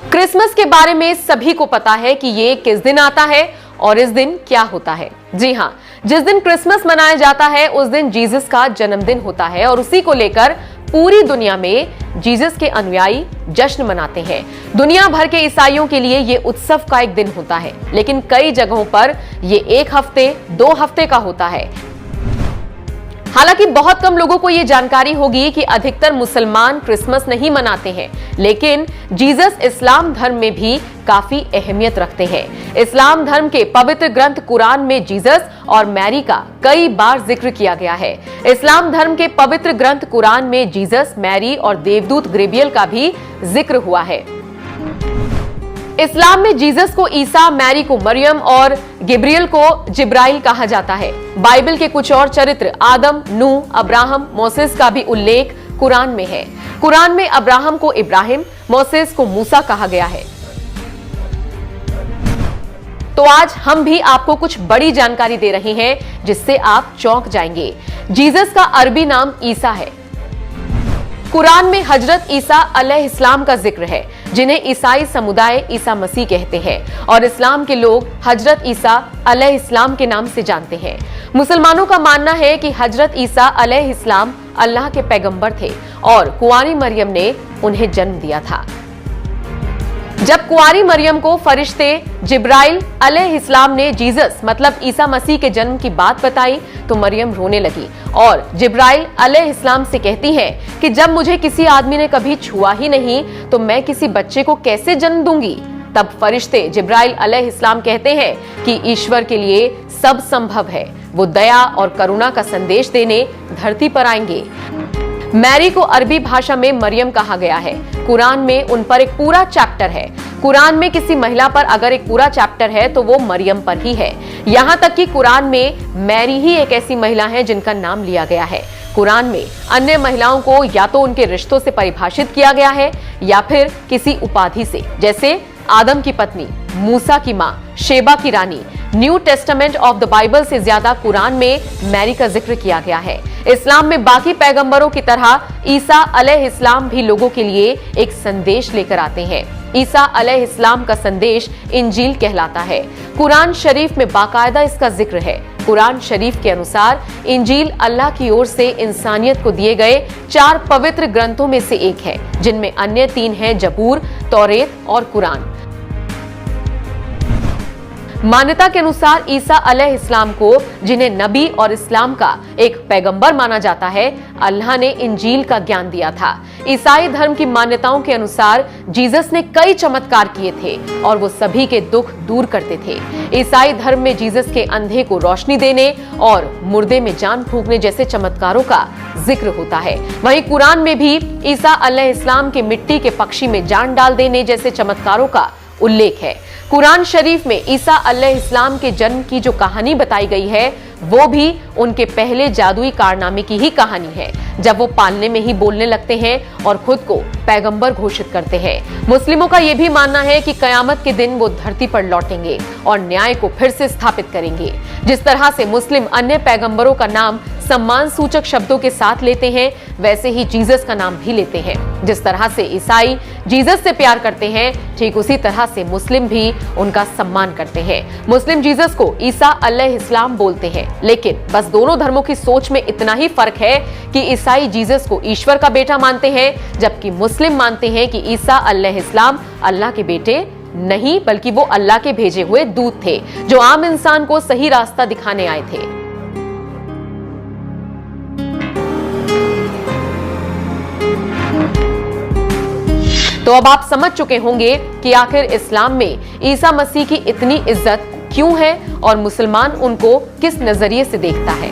Christmas के बारे में सभी को पता है कि ये किस दिन आता है और इस दिन क्या होता है। जी हाँ, जिस दिन क्रिसमस मनाया जाता है उस दिन जीसस का जन्मदिन होता है और उसी को लेकर पूरी दुनिया में जीसस के अनुयायी जश्न मनाते हैं। दुनिया भर के ईसाइयों के लिए ये उत्सव का एक दिन होता है, लेकिन कई जगहों पर ये 1 हफ्ते 2 हफ्ते का होता है। हालांकि बहुत कम लोगों को ये जानकारी होगी कि अधिकतर मुसलमान क्रिसमस नहीं मनाते हैं, लेकिन जीसस इस्लाम धर्म में भी काफी अहमियत रखते हैं। इस्लाम धर्म के पवित्र ग्रंथ कुरान में जीसस और मैरी का कई बार जिक्र किया गया है। इस्लाम धर्म के पवित्र ग्रंथ कुरान में जीसस, मैरी और देवदूत गब्रिएल का भी जिक्र हुआ है। इस्लाम में जीसस को ईसा, मैरी को मरियम और गब्रिएल को जिब्राइल कहा जाता है। बाइबल के कुछ और चरित्र आदम, नूह, अब्राहम, मोसेस का भी उल्लेख कुरान में है। कुरान में अब्राहम को इब्राहिम, मोसेस को मूसा कहा गया है। तो आज हम भी आपको कुछ बड़ी जानकारी दे रहे हैं जिससे आप चौंक जाएंगे। जीसस का अरबी नाम ईसा है। कुरान में हजरत ईसा अलैहिस्सलाम का जिक्र है, जिन्हें ईसाई समुदाय ईसा मसीह कहते हैं और इस्लाम के लोग हजरत ईसा अलैहिस्सलाम के नाम से जानते हैं। मुसलमानों का मानना है कि हजरत ईसा अलैहिस्सलाम अल्लाह के पैगंबर थे और कुंवारी मरियम ने उन्हें जन्म दिया था। जब कुंवारी मरियम को फरिश्ते जिब्राइल अलैहिस्सलाम ने जीसस मतलब ईसा मसीह के जन्म की बात बताई तो मरियम रोने लगी और जिब्राइल अलैहिस्सलाम से कहती है कि जब मुझे किसी आदमी ने कभी छुआ ही नहीं तो मैं किसी बच्चे को कैसे जन्म दूंगी। तब फरिश्ते जिब्राइल अलैहिस्सलाम कहते हैं कि ईश्वर के लिए सब संभव है, वो दया और करुणा का संदेश देने धरती पर आएंगे। मैरी को अरबी भाषा में मरियम कहा गया है। कुरान में उन पर एक पूरा चैप्टर है। कुरान में किसी महिला पर अगर एक पूरा चैप्टर है तो वो मरियम पर ही है। यहाँ तक कि कुरान में मैरी ही एक ऐसी महिला है जिनका नाम लिया गया है। कुरान में अन्य महिलाओं को या तो उनके रिश्तों से परिभाषित किया गया है या फिर किसी उपाधि से, जैसे आदम की पत्नी, मूसा की माँ, शेबा की रानी। New Testament of the Bible से ज्यादा कुरान में मैरी का जिक्र किया गया है। इस्लाम में बाकी पैगंबरों की तरह ईसा अलैहिस्सलाम भी लोगों के लिए एक संदेश लेकर आते हैं। ईसा अलैहिस्सलाम का संदेश इंजील कहलाता है। कुरान शरीफ में बाकायदा इसका जिक्र है। कुरान शरीफ के अनुसार इंजील अल्लाह की ओर से इंसानियत को दिए गए 4 पवित्र ग्रंथों में से एक है, जिनमें अन्य 3 हैं जबूर, तौरेत और कुरान। मान्यता के अनुसार ईसा अलैहिस्सलाम को, जिन्हें नबी और इस्लाम का एक पैगंबर माना जाता है, अल्लाह ने इंजील का ज्ञान दिया था। ईसाई धर्म की मान्यताओं के अनुसार जीसस ने कई चमत्कार किए थे और वो सभी के दुख दूर करते थे। ईसाई धर्म में जीसस के अंधे को रोशनी देने और मुर्दे में जान फूंकने जैसे चमत्कारों का जिक्र होता है। वहीं कुरान में भी ईसा अलैहिस्सलाम के मिट्टी के पक्षी में जान डाल देने जैसे चमत्कारों का उल्लेख है। कुरान शरीफ में ईसा अलैहिस्सलाम के जन्म की जो कहानी बताई गई है वो भी उनके पहले जादुई कारनामे की ही कहानी है, जब वो पालने में ही बोलने लगते हैं और खुद को पैगंबर घोषित करते हैं। मुस्लिमों का ये भी मानना है कि कयामत के दिन वो धरती पर लौटेंगे और न्याय को फिर से स्थापित करेंगे। जिस तरह से मुस्लिम अन्य पैगंबरों का नाम सम्मान सूचक शब्दों के साथ लेते हैं, वैसे ही जीसस का नाम भी लेते हैं। जिस तरह से ईसाई जीसस से प्यार करते हैं, ठीक उसी तरह से मुस्लिम भी उनका सम्मान करते हैं। मुस्लिम जीसस को ईसा अलैहिस्सलाम बोलते हैं, लेकिन बस दोनों धर्मों की सोच में इतना ही फर्क है कि ईसाई जीसस को ईश्वर का बेटा मानते हैं, जबकि मुस्लिम मानते हैं कि ईसा अलैहिस्सलाम अल्लाह के बेटे नहीं बल्कि वो अल्लाह के भेजे हुए दूत थे, जो आम इंसान को सही रास्ता दिखाने आए थे। तो अब आप समझ चुके होंगे कि आखिर इस्लाम में ईसा मसीह की इतनी इज्जत क्यों है और मुसलमान उनको किस नजरिए से देखता है।